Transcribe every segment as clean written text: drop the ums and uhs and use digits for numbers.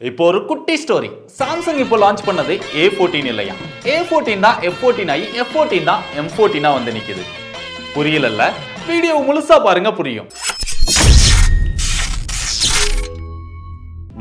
இப்போ ஒரு குட்டி ஸ்டோரி. சாம்சங் இப்போ லான்ச் பண்ணது A14 இல்லையா? A14 தான் F14 ஆகி F14 தான் M14 வந்து நிக்குது. புரியலல்ல? வீடியோ முழுசா பாருங்க புரியும்.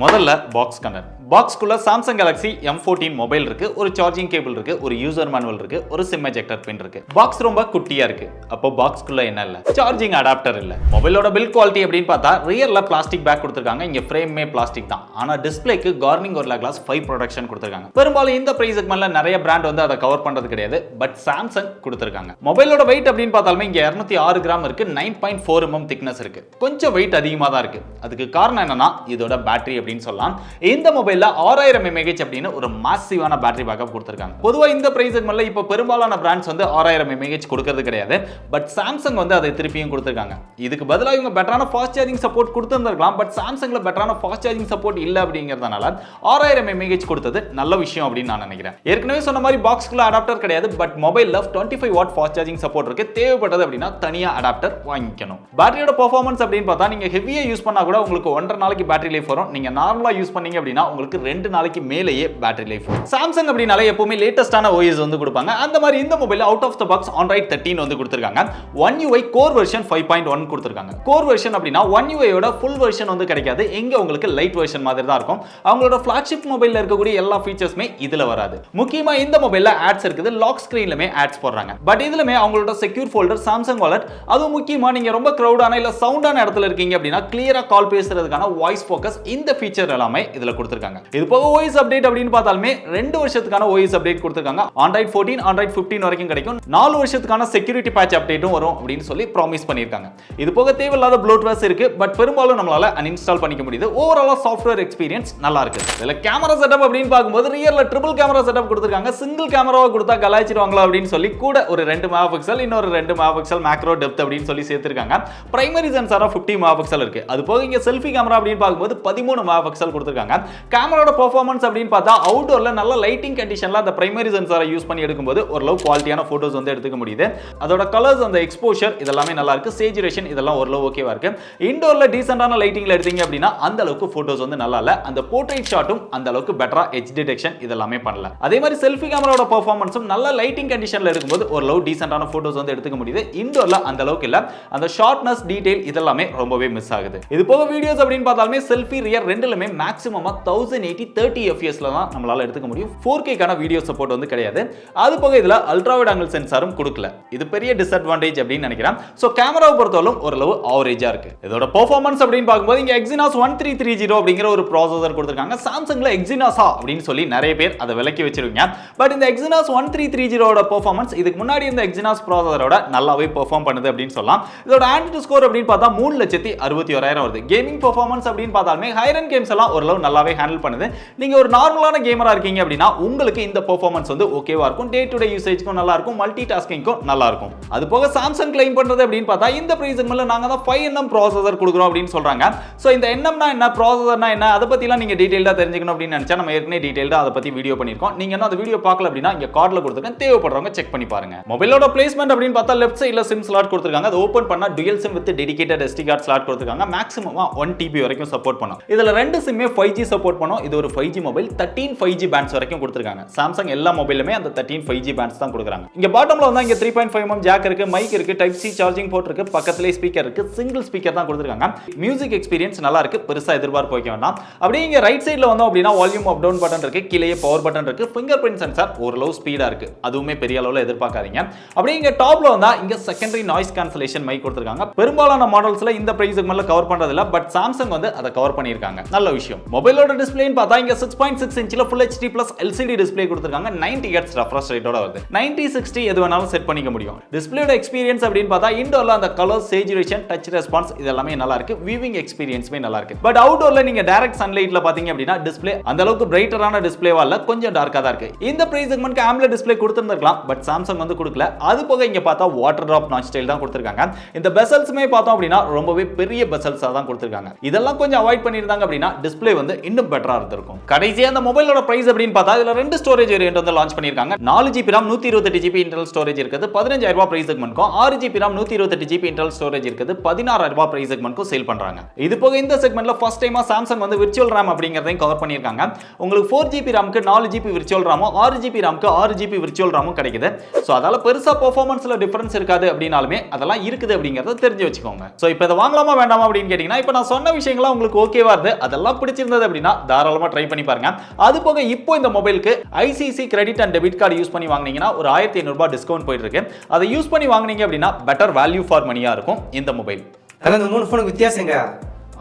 முதல்ல பாக்ஸ் கண்டென்ட். பாக்ஸ்க்குள்ள சாம்சங் கேலக்ஸி M14 மொபைல் இருக்கு, ஒரு சார்ஜிங் கேபிள் இருக்கு, ஒரு யூசர் மேனுவல் இருக்கு, ஒரு சிம் எஜெக்டர் பின் இருக்கு. பாக்ஸ் ரொம்ப குட்டியா இருக்கு. அப்போ பாக்ஸ்க்குள்ள என்ன இல்ல? சார்ஜிங் அடாப்டர் இல்ல. மொபைலோட பில்ட் குவாலிட்டி அப்படின்னு பார்த்தா ரியர்ல பிளாஸ்டிக் பேக் கொடுத்திருக்காங்க. இங்க ஃப்ரேமே பிளாஸ்டிக் தான். ஆனா டிஸ்ப்ளேக்கு கார்னிங் ஒரு கிளாஸ் 5 ப்ரொடக்ஷன் கொடுத்திருக்காங்க. பெரும்பாலும் இந்த பிரைஸ் செக்மெண்ட்ல நிறைய பிராண்ட் வந்து அதை கவர் பண்றது கிடையாது. பட் சாம்சங் கொடுத்திருக்காங்க. மொபைலோட வெயிட் அப்படின்னு பார்த்தாலுமே இங்க 206 கிராம் இருக்கு, 9.4 mm திக்னஸ் இருக்கு. கொஞ்சம் வெயிட் அதிகமா தான் இருக்கு. அதுக்கு காரணம் என்னன்னா இதோட பேட்டரி அப்படின்னு சொல்லலாம். இந்த மொபைல் 6000 mAh அப்படின்னு ஒரு மாசிவான பேட்டரி பேக்கப் கொடுத்திருக்காங்க. பொதுவா இந்த பிரைஸ் செக்மெண்ட்ல இப்ப பெரும்பாலான பிராண்ட்ஸ் வந்து 6000 mAh கொடுக்கிறது கிடையாது. பட் சாம்சங் வந்து அதை திருப்பியும் கொடுத்திருக்காங்க. இதுக்கு பதிலா இவங்க பெட்டரான ஃபாஸ்ட் சார்ஜிங் சப்போர்ட் கொடுத்திருந்திருக்கலாம். பட் சாம்சங்ல பெட்டரான ஃபாஸ்ட் சார்ஜிங் சப்போர்ட் இல்ல அப்படிங்கிறதுனால 6000 mAh கொடுத்தது நல்ல விஷயம் அப்படின்னு நான் நினைக்கிறேன். ஏற்கனவே சொன்ன மாதிரி பாக்ஸ்க்குள்ள அடாப்டர் கிடையாது. பட் மொபைல்ல 25 வாட் ஃபாஸ்ட் சார்ஜிங் சப்போர்ட் இருக்கு. தேவைப்பட்டது அப்படின்னா தனியா அடாப்டர் வாங்கிக்கணும். பேட்டரியோட பெர்ஃபார்மன்ஸ் அப்படின்னு பார்த்தா நீங்க ஹெவியா யூஸ் பண்ணா கூட உங்களுக்கு 1.5 நாளைக்கு பேட்டரி லைஃப் வரும். நீங்க நார்மலா யூஸ் பண்ணீங்க அப்படின்னா உங்களுக்கு 2 நாளைக்கு மேலேயே பேட்டரி லைஃப் வரும். சாம்சங் அப்படினாலே எப்பவுமே லேட்டஸ்டான OS வந்து கொடுப்பாங்க. அந்த மாதிரி இந்த mobile out of the box Android 13 வந்து கொடுத்திருக்காங்க. One UI கோர் வெர்ஷன் 5.1 கொடுத்திருக்காங்க. கோர் வெர்ஷன் அப்படினா One UI யோட ஃபுல் வெர்ஷன் வந்து கிடைக்காது. இங்க உங்களுக்கு லைட் வெர்ஷன் மாதிரி தான் இருக்கும். அவங்களோட ஃபிளாக்ஷிப் மொபைல்ல இருக்கக்கூடிய எல்லா ஃபீச்சர்ஸ்மே இதுல வராது. முக்கியமா இந்த மொபைல்ல ஆட்ஸ் இருக்குது. லாக் ஸ்கிரீன்லமே ஆட்ஸ் போடுறாங்க. பட் இதுலமே அவங்களோட செக்யூர் ஃபோல்டர் சாம்சங் வாலெட், அதுவும் முக்கியமா நீங்க ரொம்ப கிரவுடான இல்ல சவுண்டான இடத்துல இருக்கீங்க அப்படினா கிளியரா கால் பேசுறதுக்கான வாய்ஸ் ஃபோக்கஸ் இந்த ஃபீச்சர் எல்லாமே இதுல கொடுத்திருக்காங்க. இது போக OS அப்டேட் அப்படின்னு பார்த்தாலுமே 2 வருஷத்துக்கான OS அப்டேட் கொடுத்திருக்காங்க. Android 14, Android 15 வரைக்கும் கிடைக்கும். 4 வருஷத்துக்கான செக்யூரிட்டி பேட்ச் அப்டேட்டும் வரும் அப்படின்னு சொல்லி ப்ராமிஸ் பண்ணிருக்காங்க. இது போக தேவையில்லாத ப்ளோட்வேர்ஸ் இருக்கு. பட் பெரும்பாலும் நம்மளால அன்இன்ஸ்டால் பண்ணிக்க முடியுது. ஓவராலா சாஃப்ட்வேர் எக்ஸ்பீரியன்ஸ் நல்லா இருக்கு. இதுல கேமரா செட்டப் அப்படின்னு பார்க்கும்போது ரியர்ல ட்ரிபிள் கேமரா செட்டப் கொடுத்திருக்காங்க. சிங்கிள் கேமராவா கொடுத்தா கலாய்ச்சிடுவாங்களா அப்படின்னு சொல்லி கூட ஒரு 2 மெகாபிக்சல் இன்னொரு 2 மெகாபிக்சல் மேக்ரோ டெப்த் அப்படின்னு சொல்லி சேர்த்திருக்காங்க. பிரைமரி சென்சாரா 50 மெகாபிக்சல் இருக்கு. அது போக இங்க செல்ஃபி கேமரா அப்படின்னு பார்க்கும்போது 13 மெகாபிக்சல் கொடுத்திருக்காங்க. கேமராவோட பெர்ஃபார்மன்ஸ் அப்படின்னு பார்த்தா அவுட்டோர்ல நல்ல லைட்டிங் கண்டிஷன்ல அந்த பிரைமரி சென்சாரை யூஸ் பண்ணி எடுக்கும்போது ஓரளவு குவாலிட்டியான போட்டோஸ் வந்து எடுத்துக்க முடியுது. அதோட கலர்ஸ், அந்த எக்ஸ்போஷர் இதெல்லாமே நல்லா இருக்கு. சேச்சுரேஷன் இதெல்லாம் ஓரளவு ஓகேவா இருக்கு. இன்டோர்ல டீசென்ட்டான லைட்டிங்ல எடுத்தீங்க அப்படின்னா அந்த அளவுக்கு போட்டோஸ் வந்து நல்லா இல்ல. அந்த போர்ட்ரைட் ஷாட்டும் அந்த அளவுக்கு பெட்டரா எட்ஜ் டிடெக்ஷன் இதெல்லாமே பண்ணல. அதே மாதிரி செல்ஃபி கேமராவோட பெர்ஃபார்மன்ஸும் நல்ல லைட்டிங் கண்டிஷன்ல எடுக்கும்போது ஓரளவு டீசென்ட்டான போட்டோஸ் வந்து எடுத்துக்க முடியுது. இன்டோர்ல அந்த அளவுக்கு இல்ல. அந்த ஷார்ட்னஸ், டீடைல் இதெல்லாமே ரொம்பவே மிஸ் ஆகுது. இது போக வீடியோஸ் அப்படின்னு பார்த்தாலுமே செல்ஃபி ரியர் ரெண்டுலமே மேக்ஸிமமா 1080 30 fps தான் நம்மளால எடுத்துக்க முடியும். 4K கான வீடியோ சப்போர்ட் வந்து கிடையாது. அது போக இதுல அல்ட்ரா வைட் ஆங்கிள் சென்சாரும் கொடுக்கல. இது பெரிய டிஸ்அட்வான்டேஜ் அப்படின்னு நினைக்கிறேன். சோ கேமராவை பொறுத்தவரை ஓரளவு ஆவரேஜா இருக்கு. இதோட பெர்ஃபார்மன்ஸ் அப்படின்னு பார்க்கும்போது இங்க Exynos 1330 அப்படிங்கிற ஒரு ப்ராசஸர் கொடுத்திருக்காங்க. சாம்சங்ல Exynos அப்படின்னு சொல்லி நிறைய பேர் அதை விலக்கி வச்சிருக்கீங்க. பட் இந்த Exynos 1330 ஓட பெர்ஃபார்மன்ஸ் இதுக்கு முன்னாடி இந்த Exynos ப்ராசஸரோட நல்லாவே பெர்ஃபார்ம் பண்ணுது அப்படின்னு சொல்லலாம். இதோட ஆண்ட்ராய்டு ஸ்கோர் அப்படின்னு பார்த்தா 3,61,000 வருது. கேமிங் பெர்ஃபார்மன்ஸ் அப்படின்னு பார்த்தாலுமே ஹையர் எண்ட் கேம்ஸ் எல்லாம் ஓரளவு நல்லாவே ஹேண்டில் பண்ணுது. நீங்க ஒரு நார்மலான கேமரா இருக்கீங்க அப்படினா உங்களுக்கு இந்த பெர்ஃபார்மன்ஸ் வந்து ஓகேவா இருக்கும். டே டு டே யூசேஜ்க்கும் நல்லா இருக்கும். மல்டி டாஸ்கிங்க்கும் நல்லா இருக்கும். அது போக சாம்சங் கிளைம் பண்றது அப்படின்னு பார்த்தா இந்த பிரைஸ் செக்மெண்ட்ல நாங்க தான் 5nm ப்ராசஸர் கொடுக்குறோம் அப்படின்னு சொல்றாங்க. சோ இந்த nmனா என்ன, ப்ராசஸர்னா என்ன, அத பத்திலாம் நீங்க டீடைலா தெரிஞ்சுக்கணும் அப்படின்னு நினைச்சா நம்ம ஏற்கனவே டீடைலா அத பத்தி வீடியோ பண்ணிருக்கோம். நீங்க இன்னும் அந்த வீடியோ பார்க்கல அப்படினா இங்க கார்ட்ல கொடுத்திருக்கேன். தேவைப்படுறவங்க செக் பண்ணி பாருங்க. மொபைலோட பிளேஸ்மென்ட் அப்படின்னு பார்த்தா லெஃப்ட் சைடுல சிம் ஸ்லாட் கொடுத்திருக்காங்க. அது ஓபன் பண்ணா dual sim with dedicated SD card slot கொடுத்திருக்காங்க. மேக்ஸிமமா 1 TB வரைக்கும் சப்போர்ட் பண்ணும். இதுல 2 சிம்மே 5G சப்போர்ட் பண்ணும். இது ஒரு 5G மொபைல். 13 5G பேண்ட்ஸ் வரைக்கும் கொடுத்திருக்காங்க. சாம்சங் எல்லா மொபைலுமே அந்த 13 5G பேண்ட்ஸ் தான் கொடுக்குறாங்க. இங்க பாட்டம்ல வந்து இங்க 3.5 mm ஜாக் இருக்கு, மைக் இருக்கு, டைப் C சார்ஜிங் போர்ட் இருக்கு, பக்கத்துலயே ஸ்பீக்கர் இருக்கு. சிங்கிள் ஸ்பீக்கர் தான் கொடுத்திருக்காங்க. மியூசிக் எக்ஸ்பீரியன்ஸ் நல்லா இருக்கு. பெருசா எதிர்பார்ப்பு வைக்க வேண்டாம். அப்படியே இங்க ரைட் சைடுல வந்தோம் அப்படினா வால்யூம் அப் டவுன் பட்டன் இருக்கு, கீழே பவர் பட்டன் இருக்கு, ஃபிங்கர் பிரிண்ட் சென்சார் ஓரளவு ஸ்பீடா இருக்கு. அதுவுமே பெரிய அளவுல எதிர்பார்க்காதீங்க. அப்படியே இங்க டாப்ல வந்தா இங்க செகண்டரி நாய்ஸ் கேன்சலேஷன் மைக் கொடுத்திருக்காங்க. பெரும்பாலான மாடல்ஸ்ல இந்த பிரைஸ் செக்மெண்ட்ல கவர் பண்றது இல்ல. பட் சாம்சங் வந்து அதை கவர் பண்ணிருக்காங்க. நல்ல விஷயம். மொபைலோட டிஸ்ப்ளேன்னு பார்த்தா இங்க 6.6 இன்ச்ல Full HD Plus LCD display கொடுத்திருக்காங்க. 90 Hz ரெஃப்ரெஷ் ரேட்டோட வருது. 90/60 எது வேணாலும் செட் பண்ணிக்க முடியும். டிஸ்ப்ளேயோட எக்ஸ்பீரியன்ஸ் அப்படின்னு பார்த்தா இன்டோர்ல அந்த கலர், சேச்சுரேஷன், டச் ரெஸ்பான்ஸ் இதெல்லாமே நல்லா இருக்கு. வியூவிங் எக்ஸ்பீரியன்ஸ்மே நல்லா இருக்கு. பட் அவுட்டோர்ல நீங்க டைரக்ட் சன்லைட்ல பாத்தீங்க அப்படினா டிஸ்ப்ளே அந்த அளவுக்கு பிரைட்டரான டிஸ்ப்ளேவா இல்ல, கொஞ்சம் டார்க்கா தான் இருக்கு. இந்த பிரைஸ் செக்மெண்ட்க்கு AMOLED டிஸ்ப்ளே கொடுத்திருந்திருக்கலாம். பட் சாம்சங் வந்து கொடுக்கல. அது போக இங்க பார்த்தா வாட்டர் டிராப் நாச் ஸ்டைல் தான் கொடுத்திருக்காங்க. இந்த பெசல்ஸ்மே பார்த்தோம் அப்படினா ரொம்பவே பெரிய பெசல்ஸா தான் கொடுத்திருக்காங்க. இதெல்லாம் கொஞ்சம் அவாய்ட் பண்ணிருந்தாங்க அப்படினா டிஸ்ப்ளே வந்து இன்னும் பெட்டரா பெட்டரா இருந்திருக்கும். கடைசியா அந்த மொபைலோட பிரைஸ் அப்படின்னு பார்த்தா இதுல 2 ஸ்டோரேஜ் வேரியன்ட் வந்து லான்ச் பண்ணிருக்காங்க. 4GB RAM 128GB internal storage இருக்குது 15000 ரூபாய் பிரைஸ் செக்மென்ட்க்கும், 6GB RAM 128GB internal storage இருக்குது 16000 ரூபாய் பிரைஸ் செக்மென்ட்க்கும் சேல் பண்றாங்க. இது போக இந்த செக்மென்ட்ல ஃபர்ஸ்ட் டைமா சாம்சங் வந்து விர்ச்சுவல் RAM அப்படிங்கறதையும் கவர் பண்ணிருக்காங்க. உங்களுக்கு 4GB RAM க்கு 4GB virtual RAM, 6GB RAM க்கு 6GB விர்ச்சுவல் RAM கிடைக்குது. சோ அதால பெருசா பெர்ஃபார்மன்ஸ்ல டிஃபரன்ஸ் இருக்காது அப்படினாலுமே அதெல்லாம் இருக்குது அப்படிங்கறத தெரிஞ்சு வச்சுக்கோங்க. சோ இப்போ இத வாங்கலாமா வேண்டாமா அப்படின்னு கேட்டீங்கன்னா இப்போ நான் சொன்ன விஷயங்கள்லாம் உங்களுக்கு ஓகேவா இருந்து அதெல்லாம் பிடிச்சிருந்தது அப்படின்னா தாராளமா ட்ரை பண்ணி பாருங்க. அது போக இப்போ இந்த மொபைலுக்கு ICC credit and debit card use பண்ணி வாங்குனீங்கன்னா ஒரு 1500 ரூபாய் டிஸ்கவுண்ட் போயிட்டு இருக்கு. அதை யூஸ் பண்ணி வாங்குனீங்க அப்படின்னா பெட்டர் வேல்யூ ஃபார் மணியா இருக்கும் இந்த மொபைல். அந்த மூணு ஃபோனுக்கு வித்தியாசங்க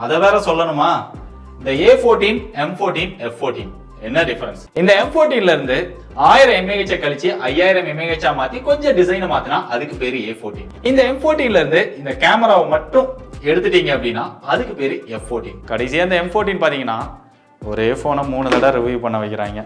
அத வேற சொல்லணுமா? இந்த A14, M14, F14 என்ன டிஃபரன்ஸ்? இந்த M14 ல இருந்து 1000 mAh கழிச்சு 5000 mAh மாத்தி கொஞ்சம் டிசைனை மாத்தினா அதுக்கு பேரு A14. இந்த M14 ல இருந்து இந்த கேமராவை மட்டும் எடுத்துட்டீங்க அப்படின்னா அதுக்கு பேரு F14. கடைசியா இந்த M14 பாத்தீங்கன்னா ஒரே போனை 3 தடவை ரிவ்யூ பண்ண வைக்கிறாங்க.